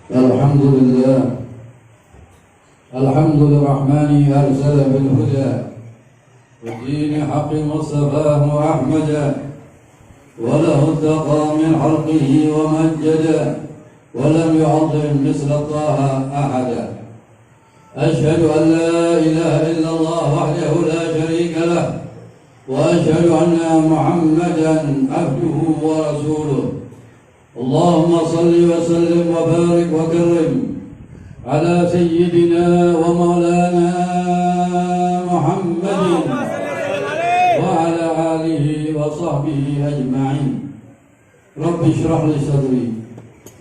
الحمد لله الحمد للرحمن أرسل بالهدى ودين حق مصطفاه أحمدا وله اتقى من حلقه ومجدا ولم يعظم مثل طه أحدا أشهد أن لا إله إلا الله وحده لا شريك له وأشهد أن محمدا عبده ورسوله اللهم صل وسلم وبارك وكرم على سيدنا ومولانا محمد وعلى آله وصحبه أجمعين رب اشرح لي صدري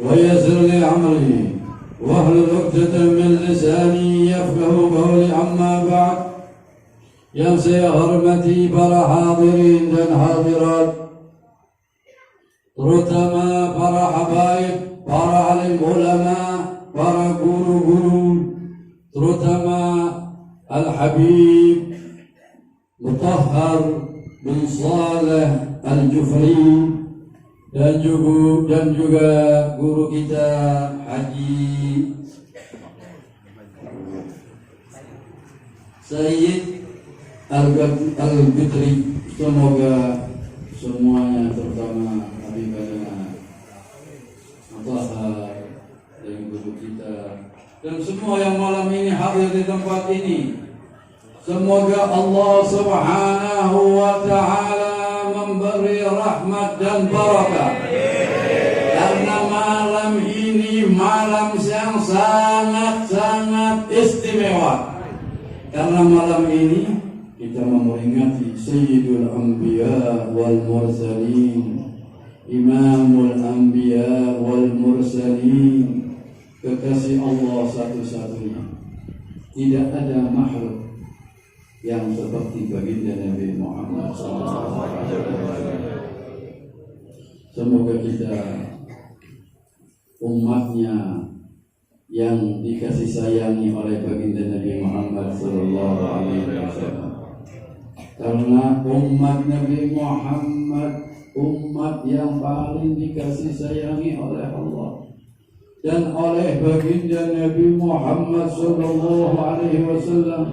ويسر لي أمري واحلل عقدة من لساني يفقه قولي أما بعد. Yang saya hormati para hadirin dan hadirat, terutama para habaib, para alim ulama, para guru-guru, terutama Al-Habib Mutahhar bin Saleh Al-Jufri dan juga guru kita Haji Sayyid Al-Bidri. Semoga semuanya, terutama Habibana Mutahhar dan guru kita dan semua yang malam ini hadir di tempat ini, semoga Allah Subhanahu wa Ta'ala memberi rahmat dan barakah. Karena malam ini malam yang sangat-sangat istimewa. Karena malam ini kita memperingati Sayyidul Anbiya wal Mursalin, Imamul Anbiya wal Mursalin, kekasih Allah satu-satunya. Tidak ada makhluk yang seperti baginda Nabi Muhammad SAW. Semoga kita umatnya yang dikasih sayangi oleh baginda Nabi Muhammad SAW. Karena umat Nabi Muhammad umat yang paling dikasih sayangi oleh Allah dan oleh baginda Nabi Muhammad SAW.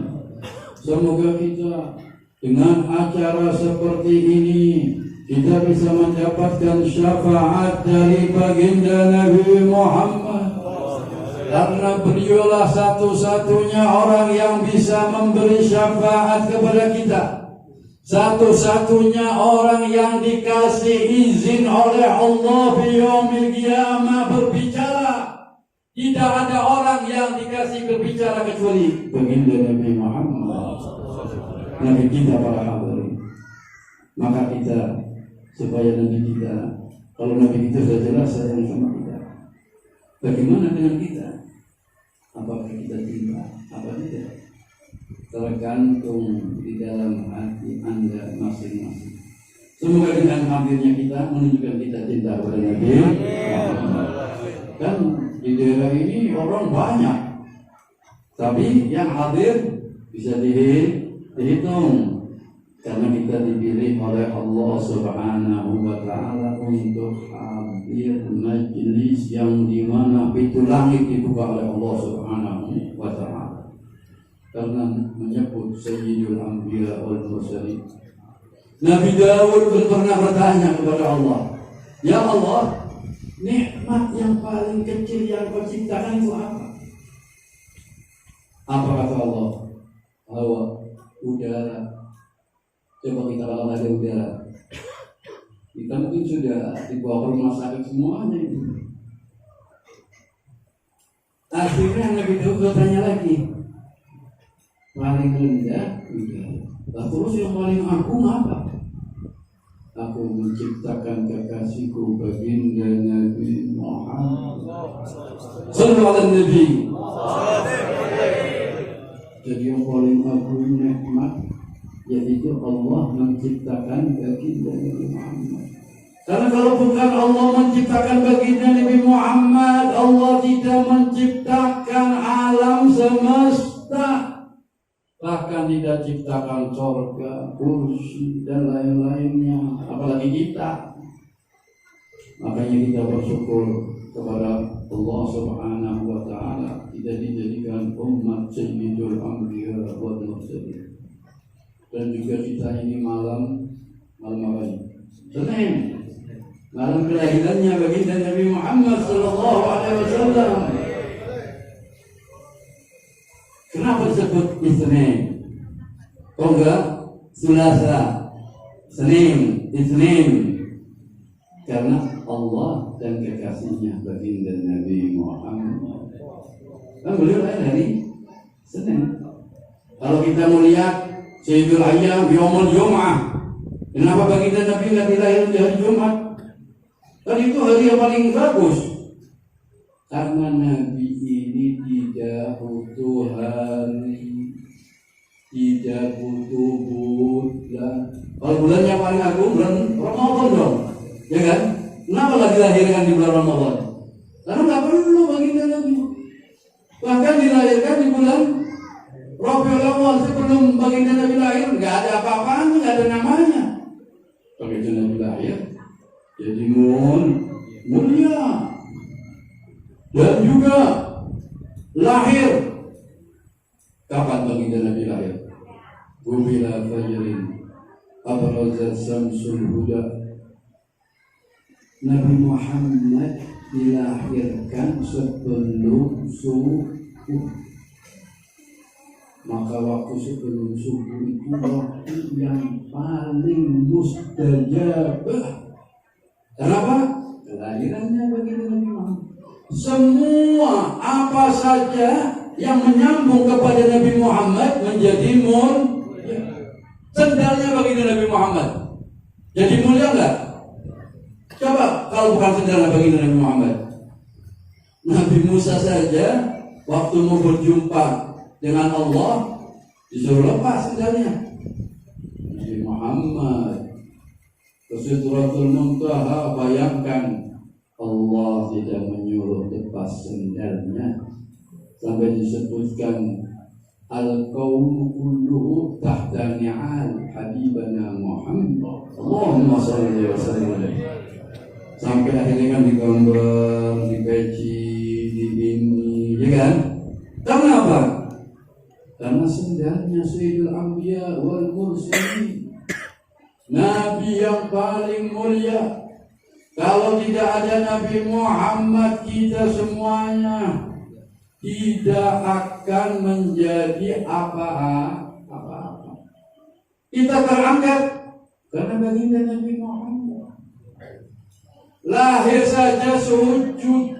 Semoga kita dengan acara seperti ini kita bisa mendapatkan syafaat dari baginda Nabi Muhammad, karena beliaulah satu-satunya orang yang bisa memberi syafaat kepada kita, satu-satunya orang yang dikasih izin oleh Allah di yaumil qiyamah berbicara. Tidak ada orang yang dikasih berbicara kecuali baginda Nabi Muhammad, Nabi kita para hadirin. Maka kita, supaya Nabi kita, kalau Nabi kita sudah jelas sayang sama kita, bagaimana dengan kita? Apakah kita cinta? Apa tidak? Tergantung di dalam hati Anda masing-masing. Semoga dengan hadirnya kita menunjukkan kita cinta kepada Nabi Muhammad. Dan di daerah ini orang banyak, tapi yang hadir bisa dihitung, karena kita dipilih oleh Allah Subhanahu wa Ta'ala untuk hadir majlis yang dimana pintu langit dibuka oleh Allah Subhanahu wa Ta'ala, karena menyebut Sayyidul Anbiya wal Mursalin. Nabi Daud pun pernah bertanya kepada Allah, ya Allah, nikmat yang paling kecil yang kau ciptakan itu apa? Apa kata Allah? Hawa, udara. Coba kita kalau ada udara, kita mungkin sudah dibawa ke rumah sakit semuanya itu. Akhirnya Nabi Daud bertanya lagi, paling rendah udara. Terus yang paling agung apa? Aku menciptakan kekasihku baginda Nabi Muhammad sallallahu alaihi wasallam. Jadi yang paling agung nikmat yaitu Allah menciptakan baginda Nabi Muhammad. Karena kalau bukan Allah menciptakan baginda Nabi Muhammad, Allah tidak menciptakan alam semesta. Bahkan tidak ciptakan surga, kursi dan lain-lainnya, apalagi kita. Makanya kita bersyukur kepada Allah Subhanahu wa taala kita dijadikan umat Sayyidul Anbiya wal Mursalin. Dan juga kita ini malam apa ini? Senin. Malam kelahirannya baginda Nabi Muhammad sallallahu alaihi wasallam. Kenapa disebut Isnin? Kok enggak Selasa, Senin, Isnin? Karena Allah dan kekasihnya baginda Nabi Muhammad. Kan beliau lahir hari Senin. Kalau kita melihat Sayyidul Ayyam Yaumul Jum'ah, kenapa baginda Nabi nggak dilahirkan di hari Jumat? Kan itu hari yang paling bagus. Karena Nabi ini tidak butuh hari, tidak butuh bulan. Kalau bulan yang paling agung bulan Ramadan dong, ya kan? Kenapa lagi dilahirkan di bulan Ramadan? Karena nggak perlu baginda Nabi. Bahkan dilahirkan di bulan Rabiul Awal sebelum baginda Nabi lahir, nggak ada apa-apanya, nggak ada namanya. Begitu Nabi lahir, jadi mulia dan juga lahir. Kapan baginda Nabi lahir? Gubila fajrin abrazat samsul huda. Nabi Muhammad dilahirkan sebelum subuh. Maka waktu sebelum subuh itu waktu yang paling mustajabah. Kenapa? Kelahirannya baginda Nabi Muhammad. Semua apa saja yang menyambung kepada Nabi Muhammad menjadi mulia. Sendalnya baginda Nabi Muhammad jadi mulia enggak? Coba kalau bukan sendalnya baginda Nabi Muhammad. Nabi Musa saja waktu mau berjumpa dengan Allah disuruh lepas sendalnya. Nabi Muhammad ke Sidratul Muntaha, bayangkan Allah tidak menyuruh lepas sendalnya sampai disebutkan al-qaum kulluhu tahta ni'al habibana Muhammad Allahumma shalli wa sallim. Sampai akhirnya kan digambar, dipeci, di ini, ya kan? Karena apa? Karena sendalnya Sayyidul Anbiya wal Mursalin, Nabi yang paling mulia. Kalau tidak ada Nabi Muhammad, kita semuanya tidak akan menjadi apa-apa. Kita terangkat karena baginda Nabi Muhammad. Lahir saja sujud,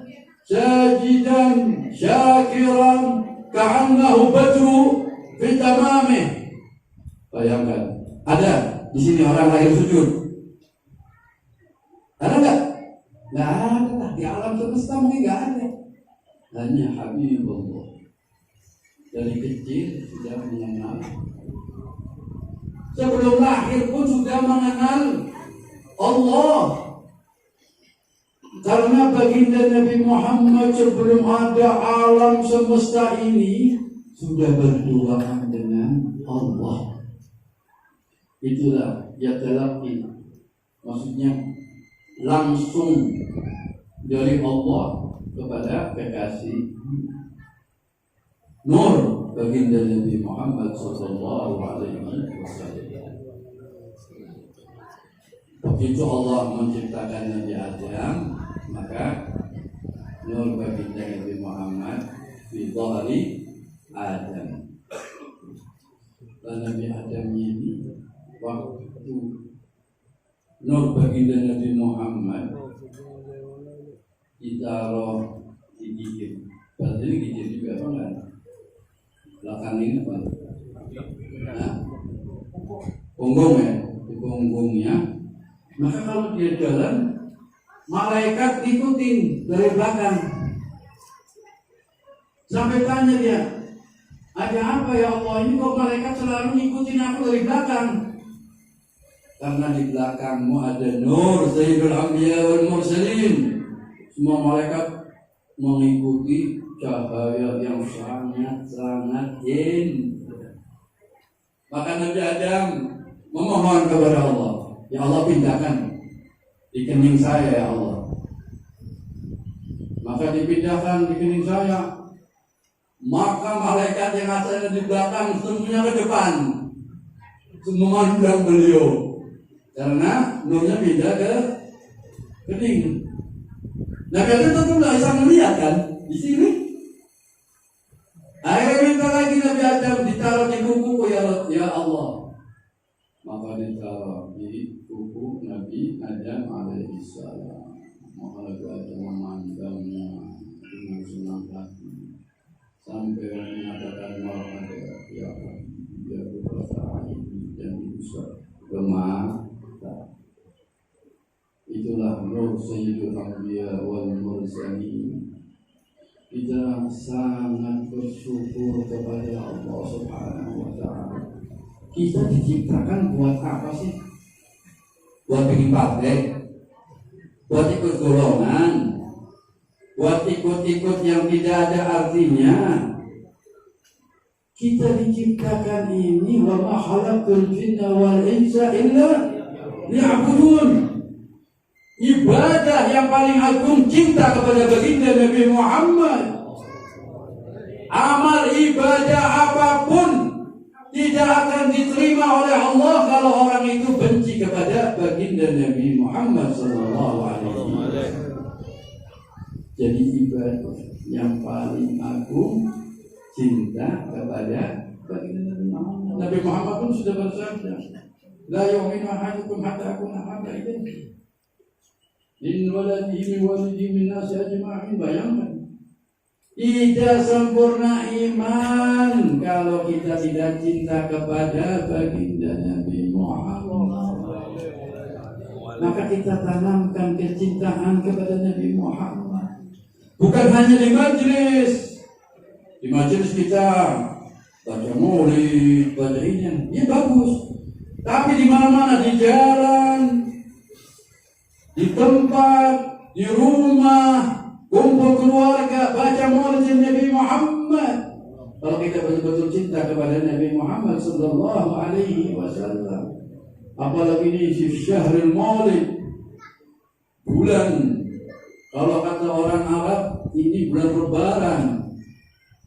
sajidan, syakiran, ka'annahu badru fi tamamih. Bayangkan, ada di sini orang lahir sujud. Ada enggak? Enggak ada. Di alam semesta mungkin enggak ada. Hanya Habibullah dari kecil sudah mengenal. Sebelum lahir pun sudah mengenal Allah. Karena baginda Nabi Muhammad sebelum ada alam semesta ini sudah berduaan dengan Allah. Itulah ya telaqi, maksudnya langsung dari Allah kepada kekasih. Nur baginda Nabi Muhammad sallallahu alaihi wasallam. Begitu Allah menciptakan Nabi Adam, maka nur baginda Nabi Muhammad fi dhahri Adam. Dan Nabi Adam ini waktu nur baginda Nabi Muhammad ditaruh di gigi. Berarti ini gigi juga apa enggak? Belakang ini apa? Nah, punggung ya, di punggungnya. Maka kalau dia jalan, malaikat ikutin dari belakang. Sampai tanya dia, ada apa ya Allah, ini kok malaikat selalu ngikutin aku dari belakang? Karena di belakangmu ada nur Sayyidul Anbiya wal Mursalin. Semua malaikat mengikuti cahaya yang sangat-sangat indah. Maka Nabi Adam memohon kepada Allah, ya Allah pindahkan di kening saya ya Allah. maka dipindahkan di kening saya. Maka malaikat yang asalnya di belakang semuanya ke depan, memandang beliau, karena nurnya pindah ke kening. Nah kalian tentu nggak bisa melihat kan di sini. Akhirnya minta lagi Nabi Adam ditaruh di kuku ya Allah. Maka ditaruh di kuku Nabi Adam alaihissalam. Maka Nabi Adam memandangnya dengan senang hati sampai mengatakan marhaba ya berasa ini dan bisa gemata. Itulah nur Sayyidul Anbiya wal Mursalin. Kita sangat bersyukur kepada Allah Subhanahu wa ta'ala. Kita diciptakan buat apa sih? Buat bikin partai, buat ikut golongan, buat ikut-ikut yang tidak ada artinya. Kita diciptakan ini wa ma khalaqtul jinna wal insa illa liya'budun. Ibadah yang paling agung cinta kepada baginda Nabi Muhammad. Amal ibadah apapun tidak akan diterima oleh Allah kalau orang itu benci kepada baginda Nabi Muhammad sallallahu alaihi wasallam. Jadi ibadah yang paling agung cinta kepada baginda Nabi Muhammad. Nabi Muhammad pun sudah bersabda, la yu'minu ahadukum hatta akuna habba ilaihi min waladihi min walidihi min nasi ajma'in. Bayangkan, tidak sempurna iman kalau kita tidak cinta kepada baginda Nabi Muhammad. Maka kita tanamkan kecintaan kepada Nabi Muhammad. Bukan hanya di majelis. Di majelis kita baca maulid, baca ini, ya bagus. Tapi di mana-mana, di jalan, di tempat, di rumah, kumpul keluarga, baca maulid Nabi Muhammad. Kalau kita betul-betul cinta kepada Nabi Muhammad sallallahu alaihi wasallam, apalagi ini syahrul maulid, bulan, kalau kata orang Arab ini bulan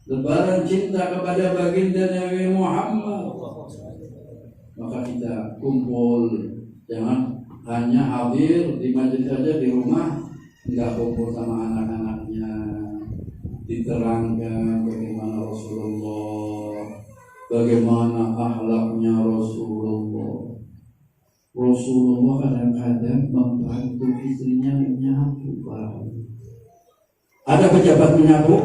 lebaran cinta kepada baginda Nabi Muhammad. Maka kita kumpul, jangan hanya hadir di majelis saja, di rumah enggak kumpul sama anak-anaknya, diterangkan bagaimana Rasulullah, bagaimana akhlaknya Rasulullah. Rasulullah kadang-kadang membantu istrinya menyapu. Ada pejabat menyapu?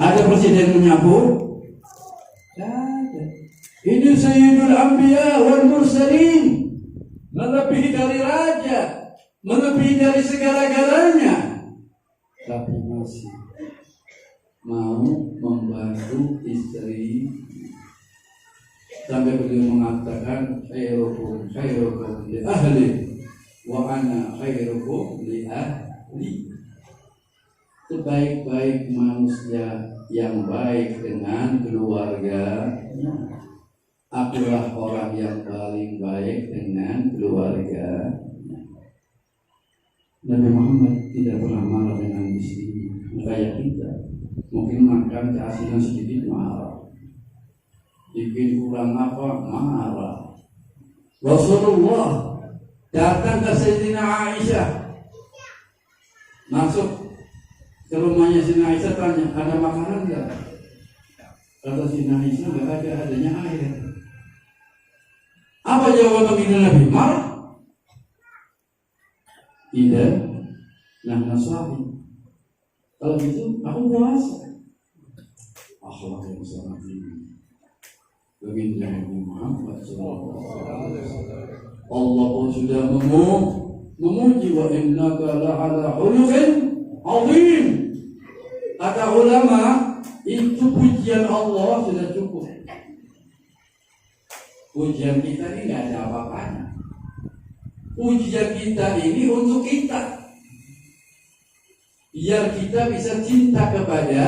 Ada presiden menyapu? Ada. Ini Sayyidul Anbiya wal Mursalin, melebihi dari raja, melebihi dari segala-galanya, tapi masih mau membantu istri. Sampai beliau mengatakan khairukum li ahli wa ana khairukum li ahli. Sebaik-baik manusia yang baik dengan keluarganya, akulah orang yang paling baik dengan keluarga. Nabi Muhammad tidak pernah marah dengan istri. Kayak kita, mungkin makan keasinan sedikit marah, bikin kurang apa marah. Rasulullah datang ke Sayyidina Aisyah, masuk ke rumahnya Sayyidina Aisyah, tanya, ada makanan enggak? Kata Sayyidina Aisyah, enggak ada, adanya air. Apa jawaban baginda Nabi? Marah? Tidak. Nah, naswahi. Kalau gitu, aku puasa. Akhlak yang sangat tinggi baginda Nabi Muhammad SAW. Allah pun sudah memuji, wa innaka la'ala khuluqin azim. Kata ulama, itu pujian Allah sudah cukup. Pujian kita ini nggak ada apa-apanya. Pujian kita ini untuk kita, biar kita bisa cinta kepada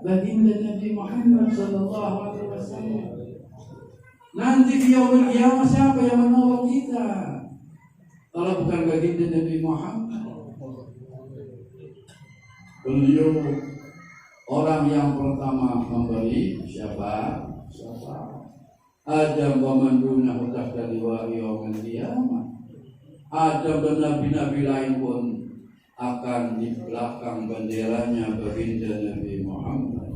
baginda Nabi Muhammad sallallahu alaihi wasallam. Nanti di yaumul qiyamah siapa yang menolong kita kalau bukan baginda Nabi Muhammad? Beliau orang yang pertama memberi siapa? Adam wa man dunahu tahta liwa'i yaumil qiyamah. Adam dan nabi-nabi lain pun akan di belakang benderanya baginda Nabi Muhammad.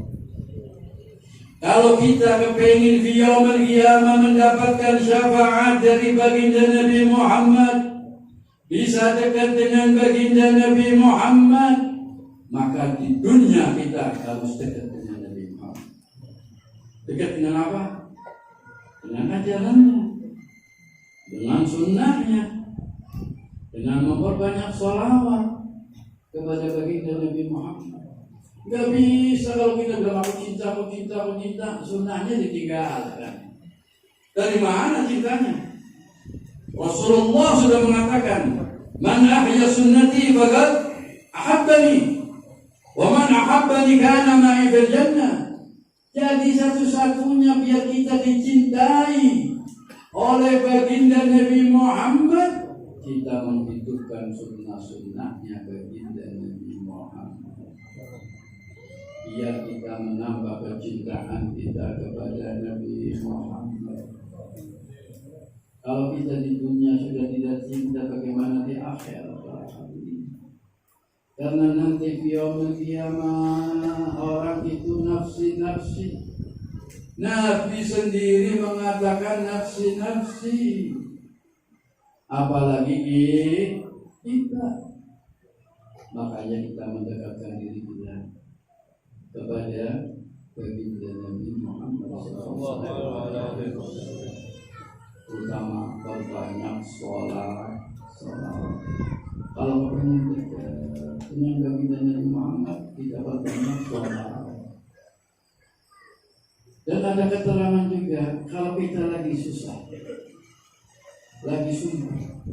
Kalau kita kepingin di yaumil qiyamah mendapatkan syafaat dari baginda Nabi Muhammad, bisa dekat dengan baginda Nabi Muhammad, maka di dunia kita harus dekat dengan Nabi Muhammad. Dekat dengan apa? Dengan ajarannya, dengan sunnahnya, dengan memperbanyak sholawat kepada baginda Nabi Muhammad. Gak bisa kalau kita bilang aku cinta, sunnahnya ditinggalkan. Dari mana cintanya? Rasulullah sudah mengatakan, "Man ahya sunnati faqad ahabbani, wa man ahabbani kana ma'i fil jannah." Jadi satu-satunya biar kita dicintai oleh baginda Nabi Muhammad, kita menghidupkan sunnah-sunnahnya baginda Nabi Muhammad. Biar kita menambah kecintaan kita kepada Nabi Muhammad. Kalau kita di dunia sudah tidak cinta, bagaimana di akhirat? Karena nanti yaumul qiyamah orang itu nafsi. Nabi sendiri mengatakan nafsi. Apalagi kita. Makanya kita mendekatkan diri kita kepada baginda Nabi Muhammad SAW. Terutama berbanyak sholat. Kalau ingin dekat dengan baginda Nabi Muhammad, kita berbanyak sholat. Dan ada keterangan juga, kalau kita lagi susah, lagi sumpah,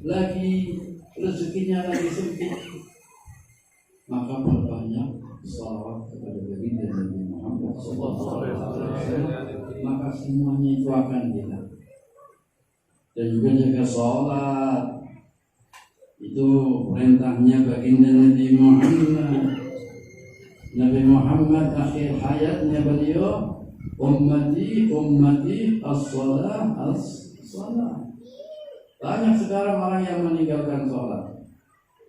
lagi rezekinya lagi sempit, maka berbanyak sholawat kepada baginda Nabi Muhammad SAW. Maka semuanya itu akan hilang. Dan juga jaga sholat, itu perintahnya baginda Nabi Muhammad. Nabi Muhammad akhir hayatnya beliau, ummati as-salah. Banyak sekarang orang yang meninggalkan sholat.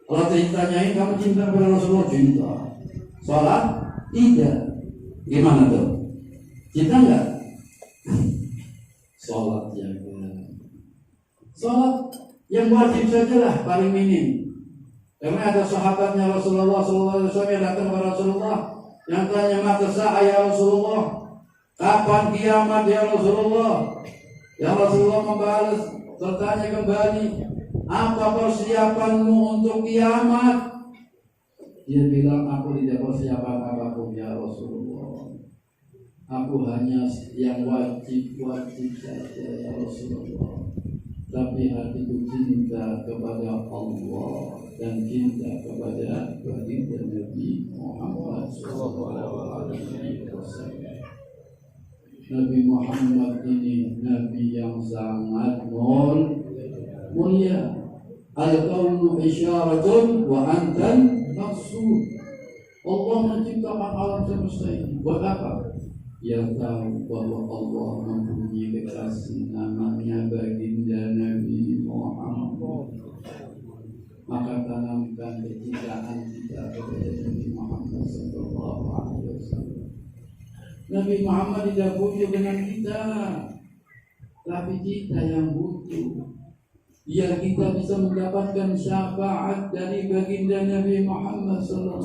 Kalau ditanyain kamu cinta kepada Rasulullah, cinta. Sholat tidak. Gimana tuh? Cinta enggak? Sholat yang wajib sajalah paling minim. Karena ada sahabatnya Rasulullah SAW yang datang kepada Rasulullah, yang tanya, mata sa'a ya Rasulullah, kapan kiamat ya Rasulullah? Ya Rasulullah membalas, bertanya kembali, apa persiapanmu untuk kiamat? Dia bilang, aku tidak persiapan apapun ya Rasulullah. Aku hanya yang wajib saja ya Rasulullah. Tapi hatiku cinta kepada Allah dan cinta kepada baginda Nabi Muhammad SAW. Nabi Muhammad ini Nabi yang sangat mulia. Al-kaunu isyaratun wa antan maksud. Allah menciptakan alam semesta ini buat apa? Yang tahu bahwa Allah mempunyai kekasih namanya baginda Nabi Muhammad. Maka tanamkan kecintaan kita kepada Nabi Muhammad SAW. Nabi Muhammad tidak butuh dengan kita, tapi kita yang butuh. Biar kita bisa mendapatkan syafaat dari baginda Nabi Muhammad SAW.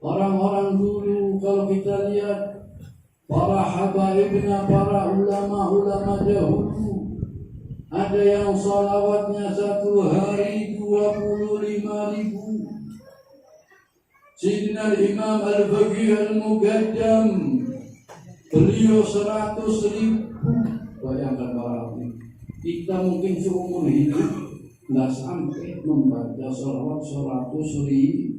Orang-orang dulu kalau kita lihat para habaibnya, para ulama dahulu, ada yang salawatnya satu hari 25.000. Sayyidina Imam Al-Baqi Al-Muqaddam, beliau 100.000. Bayangkan para ini, kita mungkin seumur hidup nggak sampai membaca salawat 100.000.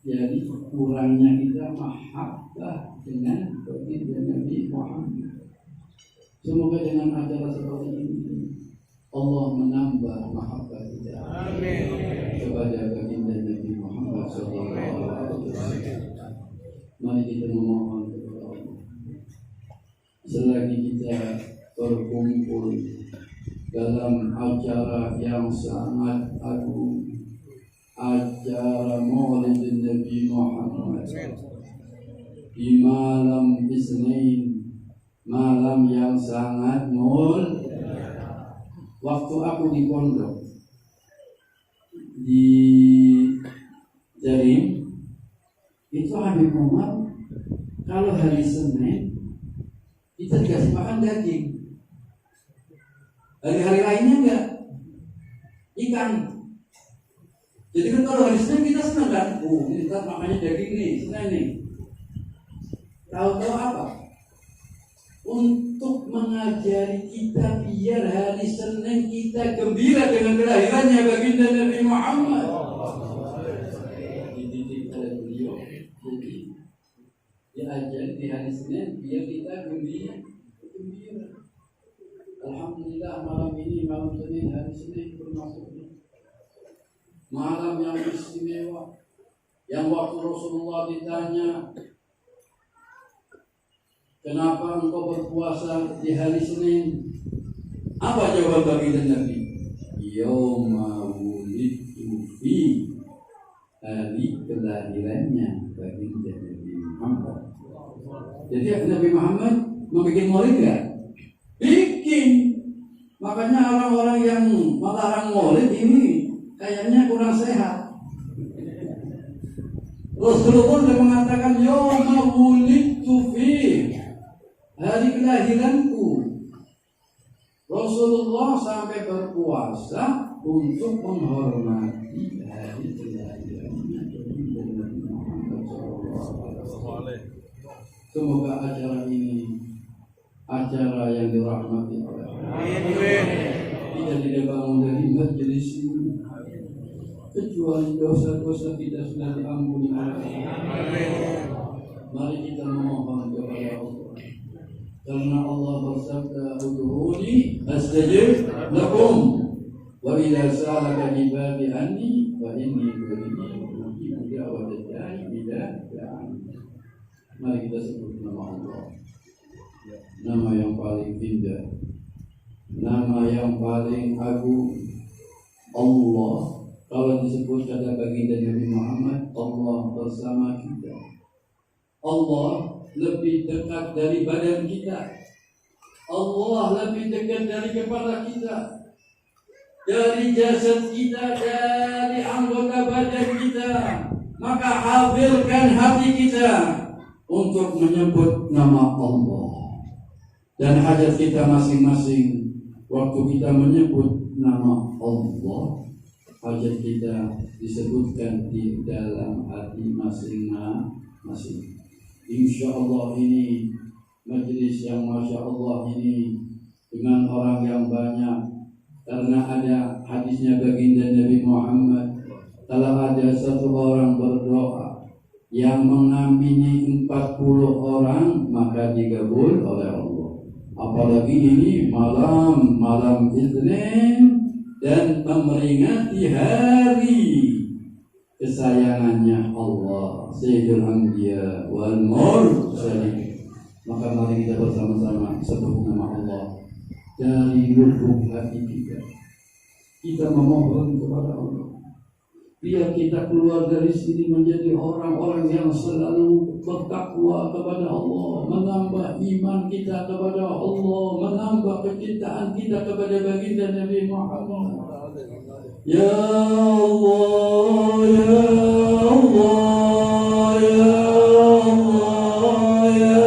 Jadi kurangnya kita mahabbah dengan baginda Nabi Muhammad. Semoga dengan acara seperti ini Allah menambah mahabbah kita kepada baginda Nabi Muhammad SAW. Mari kita memohon kepada Allah. Selagi kita berkumpul dalam acara yang sangat agung, acara Maulid Nabi Muhammad di malam Isnin, malam yang sangat mulia. Waktu aku di pondok di Jarim itu Habib Umar, kalau hari Senin kita dikasih makan daging, hari-hari lainnya enggak, ikan. Jadi kan kalau hari Senin kita senang kan, ini ntar makannya daging nih, Senin nih. Tahu-tahu apa? Untuk mengajari kita biar hari Senin kita gembira dengan kelahirannya baginda Nabi Muhammad. Dididik oleh beliau, jadi diajari di hari Senin biar kita gembira. Alhamdulillah malam ini, malam Senin, hari Senin termasuknya malam yang istimewa, yang waktu Rasulullah ditanya, kenapa engkau berpuasa di hari Senin? Apa jawaban baginda Nabi? Yauma wulidtu fi, hari kelahirannya baginda Nabi Muhammad. Jadi Nabi Muhammad membuat maulid enggak? Bikin. Makanya orang-orang yang melarang maulid ini kayaknya kurang sehat. Rasulullah pun sudah mengatakan yauma wulidtu fi, hari kelahiranku. Rasulullah sampai berpuasa untuk menghormati hari kelahirannya Nabi Muhammad SAW. Semoga acara ini acara yang dirahmati oleh Allah. Kita tidak bangun dari majelis ini kecuali dosa-dosa kita sudah diampuni oleh Allah. Mari kita memohon kepada Allah, karena Allah bersabda, ud'uni astajib lakum wa idza sa'alaka ibadi anni fa inni qaribun ujibu da'watad da'i idza da'an. Mari kita sebut nama Allah, nama yang paling indah, nama yang paling agung, Allah. Kalau disebut kata baginda Nabi Muhammad, Allah bersama kita. Allah lebih dekat dari badan kita. Allah lebih dekat dari kepala kita, dari jasad kita, dari anggota badan kita. Maka hadirkan hati kita untuk menyebut nama Allah. Dan hajat kita masing-masing, waktu kita menyebut nama Allah, hajat kita disebutkan di dalam hati masing-masing. Insya Allah ini majelis yang Masya Allah ini dengan orang yang banyak, karena ada hadisnya baginda Nabi Muhammad, kalau ada satu orang berdoa yang mengampuni 40 orang maka digabul oleh Allah. Apalagi ini malam Isnin dan memperingati hari kesayangannya Allah, Sayyidul Anbiya wal Mursalin. Maka mari kita bersama-sama sebut nama Allah dari lubuk hati kita. Kita memohon kepada Allah, biar kita keluar dari sini menjadi orang-orang yang selalu bertakwa kepada Allah, menambah iman kita kepada Allah, menambah kecintaan kita kepada baginda Nabi Muhammad. Ya Allah, ya Allah, ya Allah, ya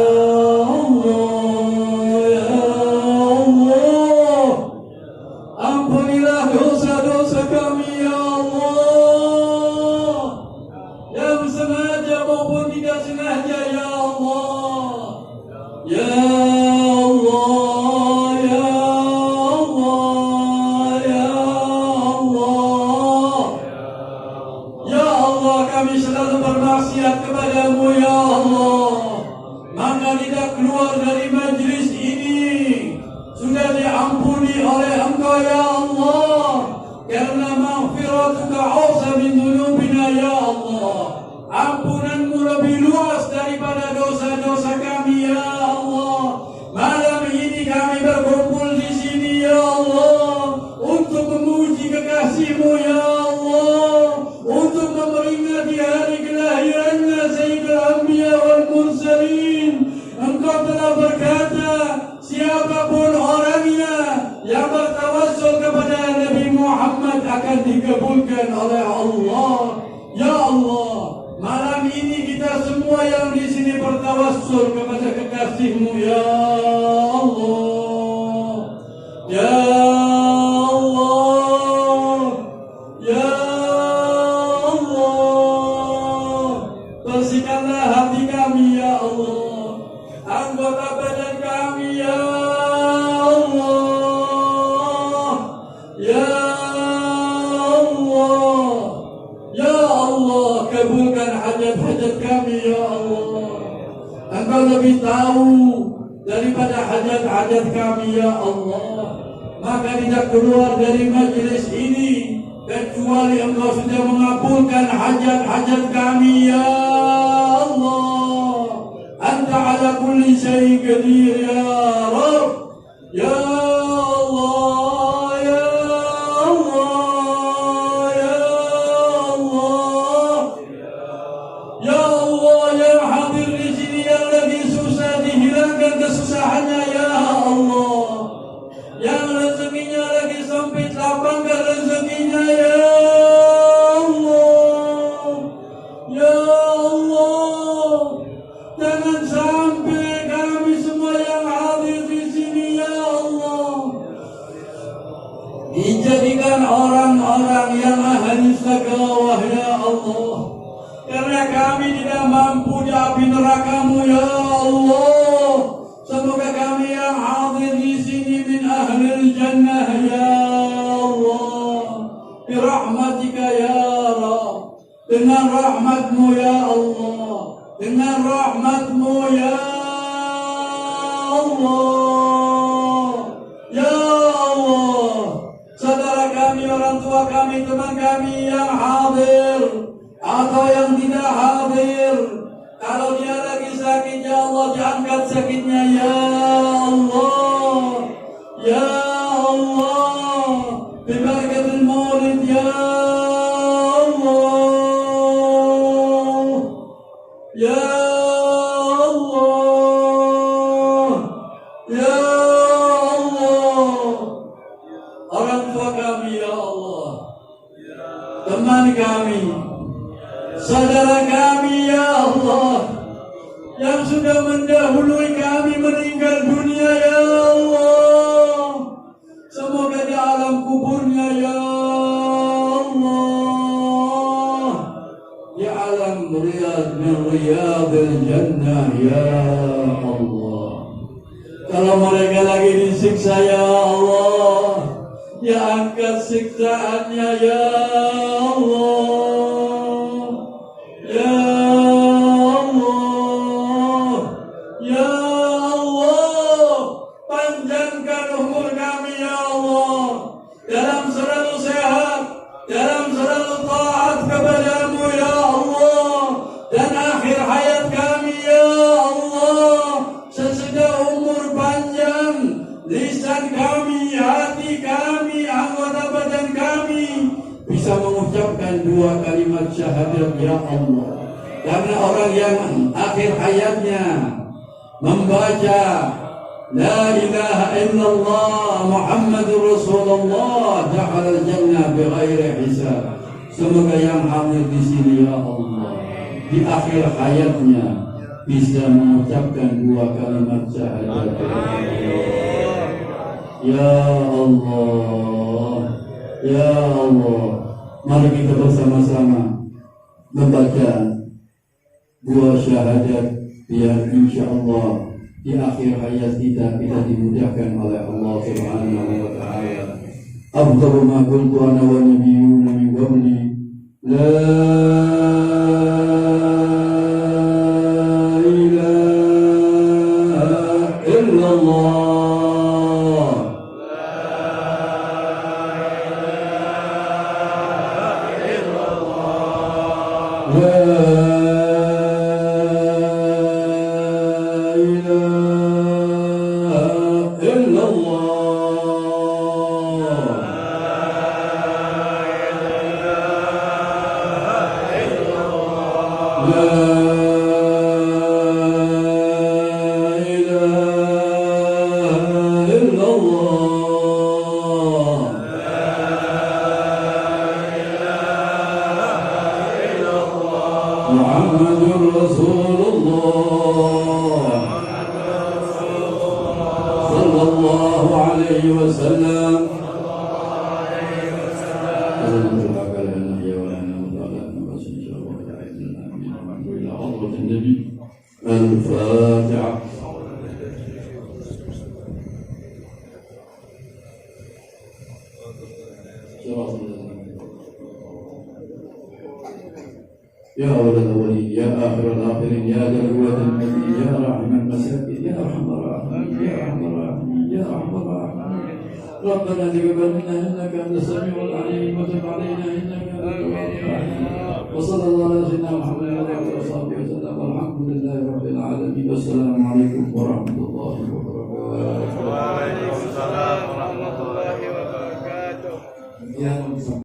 Allah, ya Allah. Ampunilah dosa-dosa kami ya Allah, yang sengaja maupun tidak sengaja ya Allah. Ya Allah, ya Allah, ya Allah. Ya Allah, kami selalu bermaksiat kepadamu ya Allah. Maka tidak keluar dari majlis ini sudah diampuni oleh Engkau ya Allah, karena maghfiratuka awsa min dzunubina ya Allah. Ampunanmu lebih luas daripada dosa-dosa kami ya Allah. Malam ini kami berkumpul di sini ya Allah untuk memuji kekasih-Mu ya Allah, untuk memperingati hari kelahirannya Sayyidul Anbiya wal Mursalin. Engkau telah berkata, siapapun orangnya yang bertawassul kepada Nabi Muhammad akan dikabulkan oleh Allah. Ya Allah, malam ini kita semua yang di sini bertawassul kepada kekasih-Mu ya Allah. Ya Allah, ya Allah, bersihkanlah hati kami ya Allah, anggota badan kami ya Allah, ya Allah, ya Allah, kabulkan hajat-hajat kami ya Allah. Engkau lebih tahu daripada hajat-hajat kami ya Allah. Maka tidak keluar dari majlis ini kecuali Engkau sudah mengabulkan hajat-hajat kami ya Allah. Anta ala kulli syai'in qadir ya Rabb. Ya Allah, ya Allah, ya Allah. Ya Allah, yang hadir di sini yang lagi susah dihilangkan kesusahannya ya Allah. Yang rezekinya lagi sempit lapangkan rezekinya ya Allah. Ya Allah, jangan sampai kami semua yang hadir di sini ya Allah dijadikan orang-orang yang ahli sagawah ya Allah, karena kami tidak mampu di api neraka-Mu ya Allah. Semoga kami yang hadir di sini min ahlil jannah ya Allah, birahmatika ya Rabb, dengan rahmat-Mu ya Allah, dengan rahmat-Mu ya Allah, ya Allah. Saudara kami, orang tua kami, teman kami yang hadir atau yang tidak hadir, kalau dia lagi sakit ya Allah, diangkat sakitnya ya Allah, ya Allah, bibarakatul maulid ya Allah, ya Allah, ya Allah. Orang tua kami ya Allah, teman kami, saudara kami ya Allah, yang sudah mendahului kami meninggal dunia ya Allah, semoga di alam kuburnya ya Allah, di alam riyad min riyadil jannah ya Allah. Kalau mereka lagi disiksa ya Allah, ya angkat siksaannya ya Allah, ya Allah, ya Allah. Panjangkan umur kami ya Allah, dalam selalu sehat, dalam selalu taat kepada-Mu ya Allah, dan akhir hayat kami ya Allah, sesudah umur panjang, lisan kami, hati kami, anggota badan kami bisa mengucapkan dua kalimat syahadat ya Allah. Karena orang yang akhir hayatnya membaca la ilaha illallah Muhammadur Rasulullah dakhala al-jannah bighairi hisab. Semoga yang hadir di sini ya Allah di akhir hayatnya bisa mengucapkan dua kalimat syahadat ya Allah, ya Allah. Mari kita bersama-sama membaca dua syahadat biar insya Allah di akhir hayat kita dimudahkan oleh Allah Subhanahu wa Ta'ala. Afdalu ma qultu ana wa nabiyyuna min qabli la ilaha illallah sallallahu alaihi wasallam. الفاتحة. يا أول الأولين يا آخر الآخرين يا ذا القوة المتين يا راحم المساكين يا أرحم الراحمين يا أرحم الراحمين يا أرحم الراحمين. ربنا تقبل منا إنك أنت السميع العليم وتب علينا إنك أنت التواب الرحيم. وصلى الله على سيدنا محمد وعلى آله وصحبه وسلم والحمد لله رب العالمين والسلام عليكم ورحمة الله.